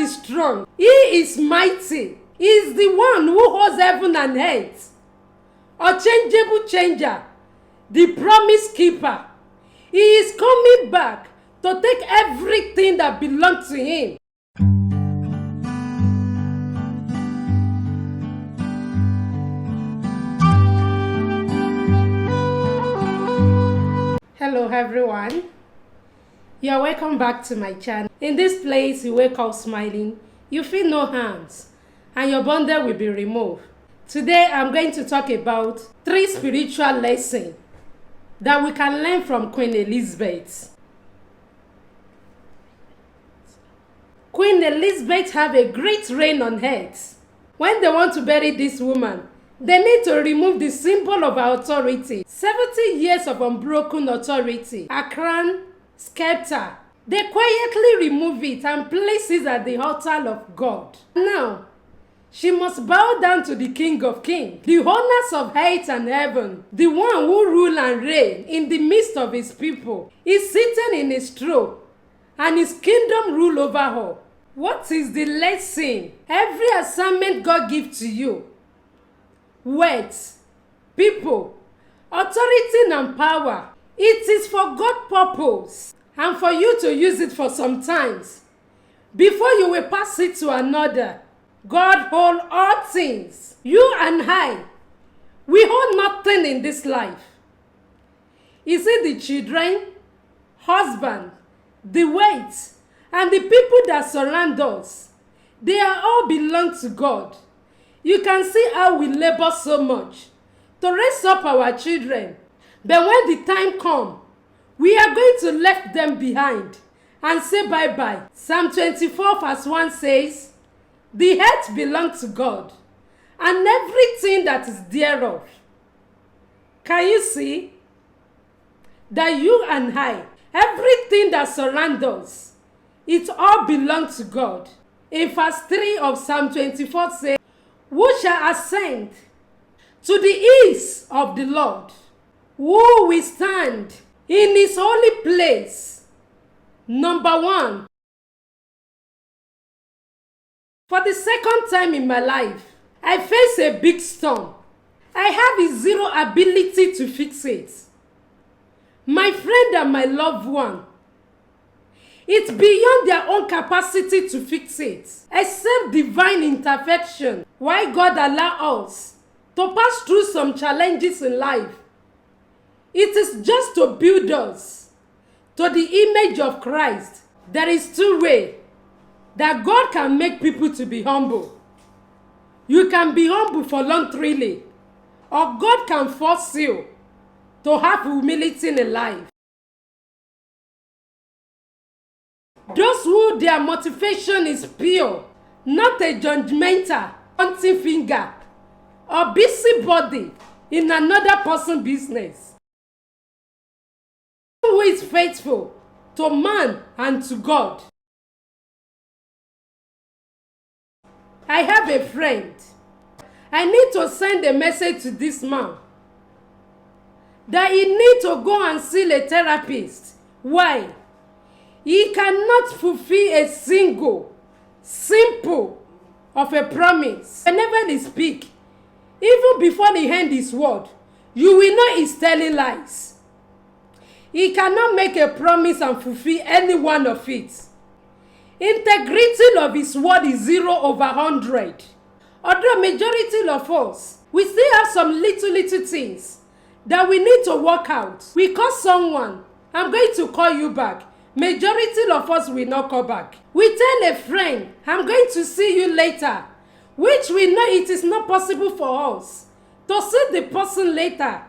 is strong. He is mighty. He is the one who holds heaven and earth. Unchangeable changer. The promise keeper. He is coming back to take everything that belongs to him. Hello everyone. You're welcome back to my channel. In this place you wake up smiling, you feel no harms, and your bondage will be removed. Today I'm going to talk about 3 spiritual lessons that we can learn from Queen Elizabeth. Queen Elizabeth have a great reign on earth. When they want to bury this woman, they need to remove the symbol of her authority. 70 years of unbroken authority, her crown, scepter. They quietly remove it and place it at the altar of God. Now, she must bow down to the King of Kings, the owners of earth and heaven, the one who rule and reign in the midst of his people. He's sitting in his throne, and his kingdom rule over all. What is the lesson? Every assignment God gives to you, words, people, authority and power, it is for God's purpose and for you to use it for some times before you will pass it to another. God holds all things. You and I, we hold nothing in this life. Is it the children, husband, the weight, and the people that surround us? They are all belong to God. You can see how we labor so much to raise up our children. But when the time comes, we are going to leave them behind and say bye-bye. Psalm 24 verse 1 says, "The earth belongs to God, and everything that is thereof." Can you see that you and I, everything that surrounds us, it all belongs to God? In verse 3 of Psalm 24 says, "Who shall ascend to the hills of the Lord? Who will stand in his holy place?" Number 1. For the second time in my life, I face a big storm. I have a zero ability to fix it. My friend and my loved one, it's beyond their own capacity to fix it, except divine intervention. Why God allows us to pass through some challenges in life? It is just to build us to the image of Christ. There is 2 ways that God can make people to be humble. You can be humble voluntarily, or God can force you to have humility in life. Those who their motivation is pure, not a judgmental, pointing finger, or busybody in another person's business. Who is faithful to man and to God. I have a friend. I need to send a message to this man that he needs to go and see a therapist. Why? He cannot fulfill a simple of a promise. Whenever he speaks, even before he ends his word, you will know he's telling lies. He cannot make a promise and fulfill any one of it. Integrity of his word is 0/100. Although majority of us, we still have some little things that we need to work out. We call someone, "I'm going to call you back." Majority of us will not call back. We tell a friend, "I'm going to see you later," which we know it is not possible for us to see the person later.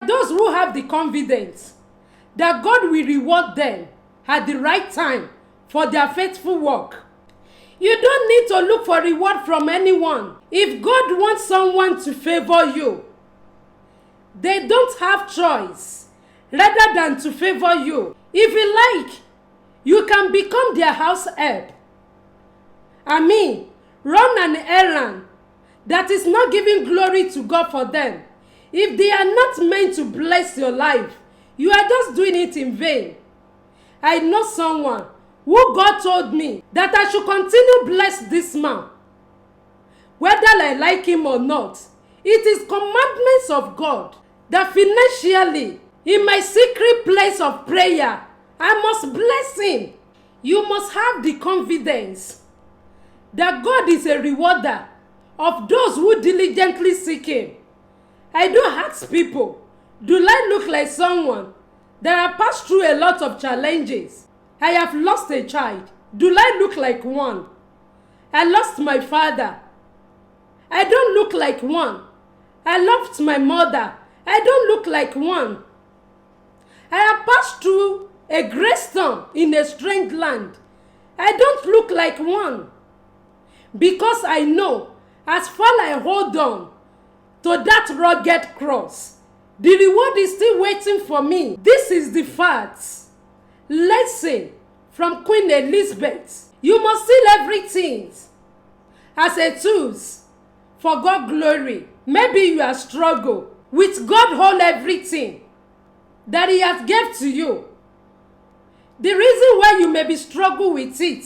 Those who have the confidence that God will reward them at the right time for their faithful work. You don't need to look for reward from anyone. If God wants someone to favor you, they don't have choice rather than to favor you. If you like, you can become their house help. Run an errand that is not giving glory to God for them. If they are not meant to bless your life, you are just doing it in vain. I know someone who God told me that I should continue bless this man. Whether I like him or not, it is commandments of God that financially, in my secret place of prayer, I must bless him. You must have the confidence that God is a rewarder of those who diligently seek him. I do ask people, do I look like someone that have passed through a lot of challenges? I have lost a child. Do I look like one? I lost my father. I don't look like one. I lost my mother. I don't look like one. I have passed through a great storm in a strange land. I don't look like one. Because I know, as far as I hold on to that rugged cross, the reward is still waiting for me. This is the facts. Lesson from Queen Elizabeth. You must seal everything as a tools for God's glory. Maybe you are struggle with God hold everything that he has gave to you. The reason why you may be struggle with it,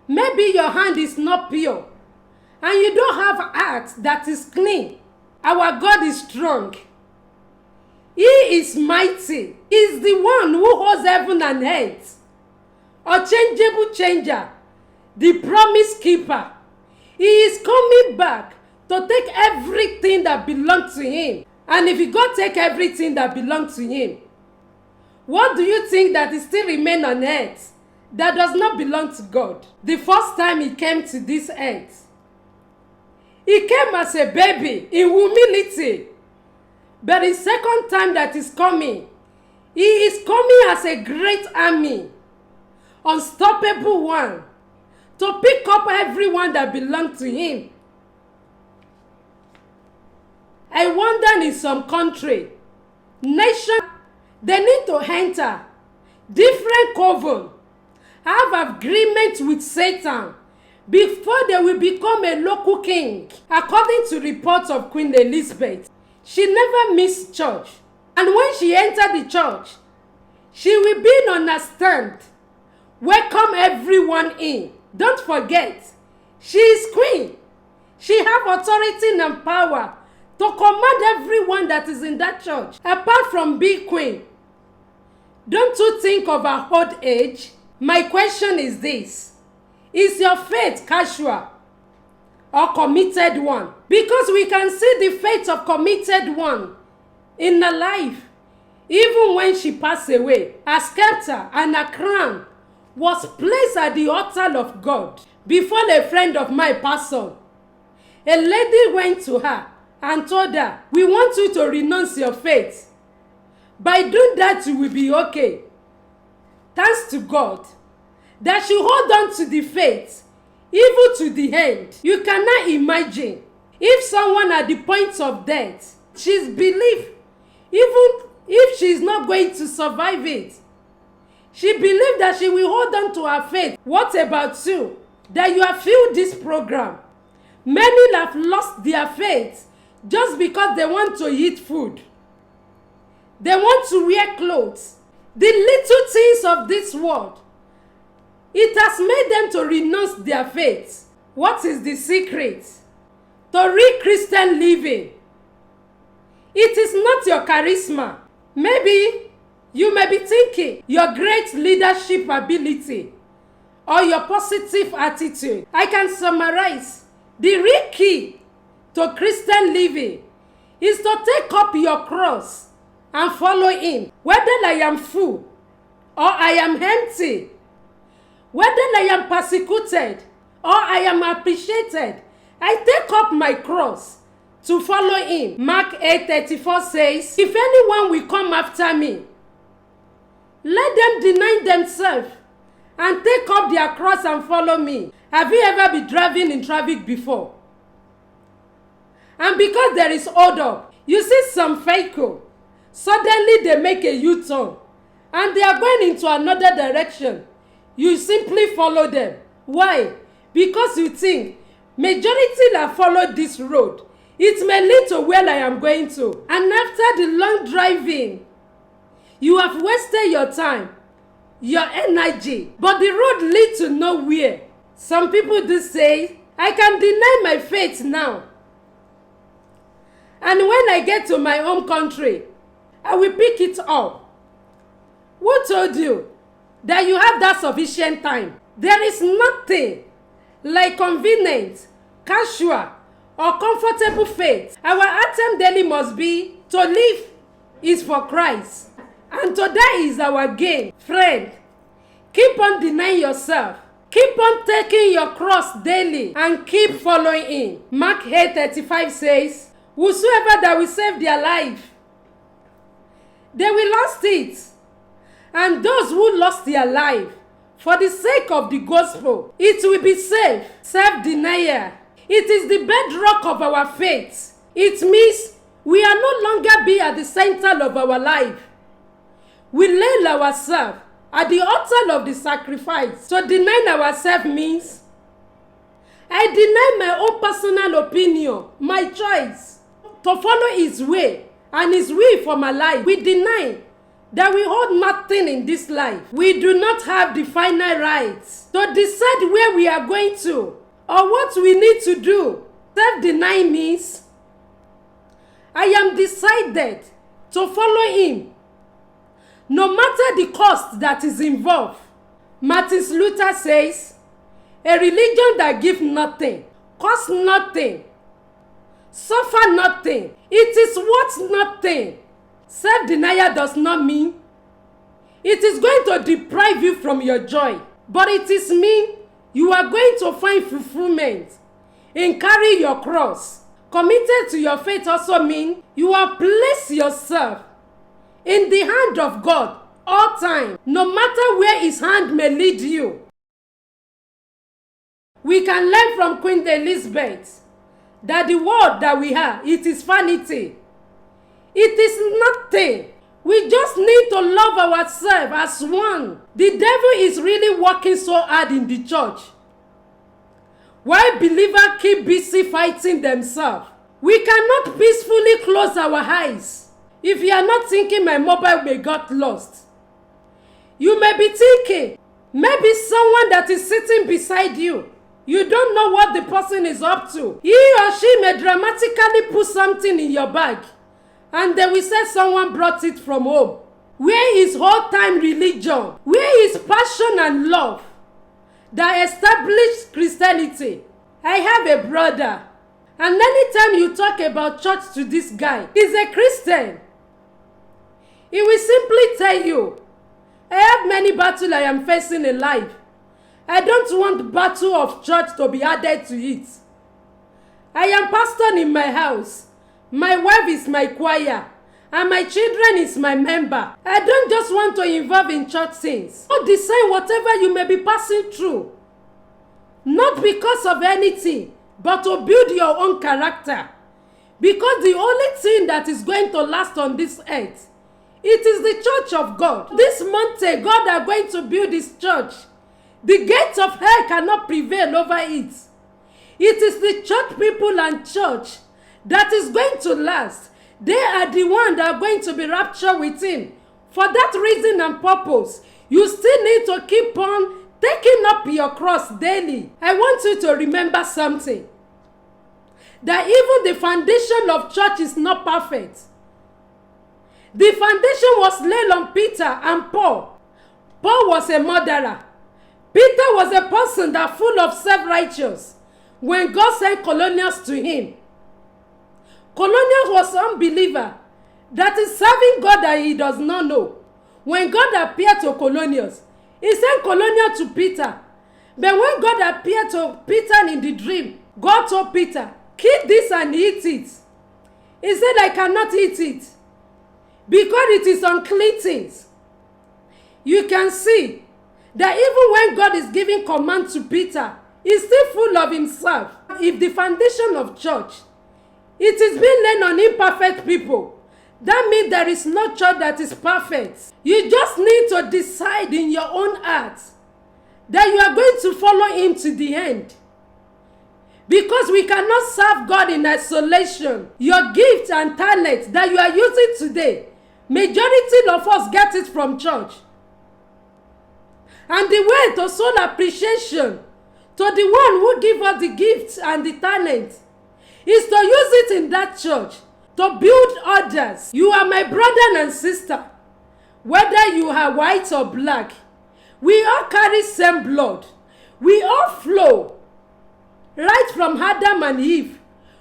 maybe your hand is not pure and you don't have a heart that is clean. Our God is strong. He is mighty. He is the one who holds heaven and earth. Unchangeable changer, the promise keeper. He is coming back to take everything that belongs to him. And if God take everything that belongs to him, what do you think that is still remain on earth that does not belong to God? The first time he came to this earth, he came as a baby in humility. But the second time that is coming, he is coming as a great army, unstoppable one, to pick up everyone that belongs to him. I wonder in some country, nation, they need to enter different coven, have agreement with Satan before they will become a local king. According to reports of Queen Elizabeth, she never missed church. And when she entered the church, she will be on a stand, welcome everyone in. Don't forget, she is queen. She have authority and power to command everyone that is in that church. Apart from being queen, don't you think of her old age? My question is this: is your faith casual or committed one? Because we can see the faith of committed one in her life. Even when she passed away, her scepter and her crown was placed at the altar of God. Before a friend of mine passed on, a lady went to her and told her, we want you to renounce your faith. By doing that, you will be okay. Thanks to God that she hold on to the faith even to the end. You cannot imagine if someone at the point of death, she's believed, even if she is not going to survive it, she believed that she will hold on to her faith. What about you? That you have filled this program. Many have lost their faith just because they want to eat food. They want to wear clothes. The little things of this world, it has made them to renounce their faith. What is the secret to real Christian living? It is not your charisma. Maybe you may be thinking your great leadership ability or your positive attitude. I can summarize. The real key to Christian living is to take up your cross and follow him. Whether I am full or I am empty, whether I am persecuted or I am appreciated, I take up my cross to follow him. Mark 8:34 says, if anyone will come after me, let them deny themselves and take up their cross and follow me. Have you ever been driving in traffic before? And because there is hold up, you see some vehicle, suddenly they make a U-turn and they are going into another direction. You simply follow them. Why? Because you think majority that follow this road, it may lead to where I am going to. And after the long driving, you have wasted your time your energy, but the road leads to nowhere. Some people do say, I can deny my faith now, and when I get to my home country, I will pick it up. Who told you that you have that sufficient time? There is nothing like convenient, casual, or comfortable faith. Our anthem daily must be to live is for Christ, and to die is our gain. Friend, keep on denying yourself. Keep on taking your cross daily and keep following Him. Mark 8:35 says, whosoever that will save their life, they will lose it. And those who lost their life for the sake of the gospel, it will be saved. Self-denial, it is the bedrock of our faith. It means we are no longer be at the center of our life. We lay ourselves at the altar of the sacrifice. So denying ourselves means I deny my own personal opinion, my choice, to follow His way and His will for my life. We deny that we hold nothing in this life. We do not have the final rights to decide where we are going to or what we need to do. Self-denying means I am decided to follow Him, no matter the cost that is involved. Martin Luther says, a religion that gives nothing, costs nothing, suffer nothing, it is worth nothing. Self-denial does not mean it is going to deprive you from your joy, but it is mean you are going to find fulfillment in carrying your cross. Committed to your faith also mean you are place yourself in the hand of God all time, no matter where His hand may lead you. We can learn from Queen Elizabeth that the world that we have, it is vanity. It is nothing. We just need to love ourselves as one. The devil is really working so hard in the church, while believers keep busy fighting themselves. We cannot peacefully close our eyes. If you are not thinking my mobile may got lost, you may be thinking maybe someone that is sitting beside you, you don't know what the person is up to. He or she may dramatically put something in your bag, and they will say someone brought it from home. Where is whole-time religion? Where is passion and love that established Christianity? I have a brother, and anytime you talk about church to this guy, he's a Christian. He will simply tell you, I have many battles I am facing in life. I don't want the battle of church to be added to it. I am pastor in my house. My wife is my choir, and my children is my member. I don't just want to involve in church things. Don't decide whatever you may be passing through, not because of anything, but to build your own character. Because the only thing that is going to last on this earth, it is the church of God. This mountain, God are going to build His church. The gates of hell cannot prevail over it. It is the church people and church that is going to last. They are the ones that are going to be raptured with Him. For that reason and purpose, you still need to keep on taking up your cross daily. I want you to remember something, that even the foundation of church is not perfect. The foundation was laid on Peter and Paul. Paul was a murderer. Peter was a person that full of self-righteous when God sent Cornelius to him. Cornelius was an unbeliever that is serving God that he does not know. When God appeared to Cornelius, He sent Cornelius to Peter. But when God appeared to Peter in the dream, God told Peter, keep this and eat it. He said, I cannot eat it because it is unclean things. You can see that even when God is giving command to Peter, he's still full of himself. If the foundation of church, it is being laid on imperfect people, that means there is no church that is perfect. You just need to decide in your own heart that you are going to follow Him to the end. Because we cannot serve God in isolation. Your gift and talent that you are using today, majority of us get it from church. And the way to show appreciation to the one who give us the gifts and the talent is to use it in that church to build others. You are my brother and sister. Whether you are white or black, we all carry same blood. We all flow right from Adam and Eve.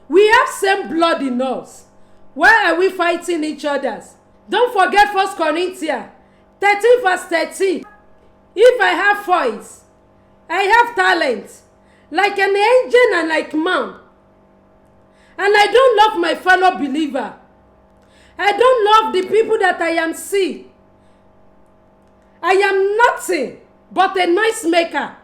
We have same blood in us. Why are we fighting each other? Don't forget 1 Corinthians 13 verse 13. If I have voice, I have talent, like an angel and like man, and I don't love my fellow believer, I don't love the people that I am see, I am nothing but a noisemaker.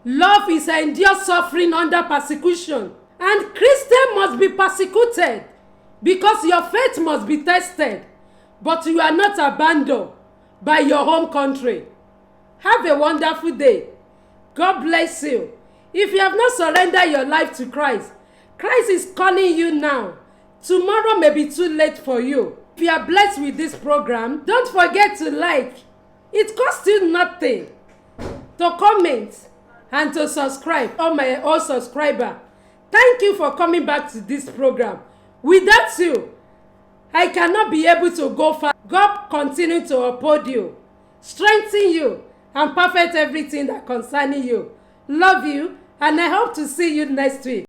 Love is an endure suffering under persecution, and Christians must be persecuted because your faith must be tested, but you are not abandoned by your home country. Have a wonderful day. God bless you. If you have not surrendered your life to Christ, Christ is calling you now. Tomorrow may be too late for you. If you are blessed with this program, don't forget to like. It costs you nothing. To comment and to subscribe. All my old subscribers, thank you for coming back to this program. Without you, I cannot be able to go far. God continue to uphold you, strengthen you, and perfect everything that concerning you. Love you, and I hope to see you next week.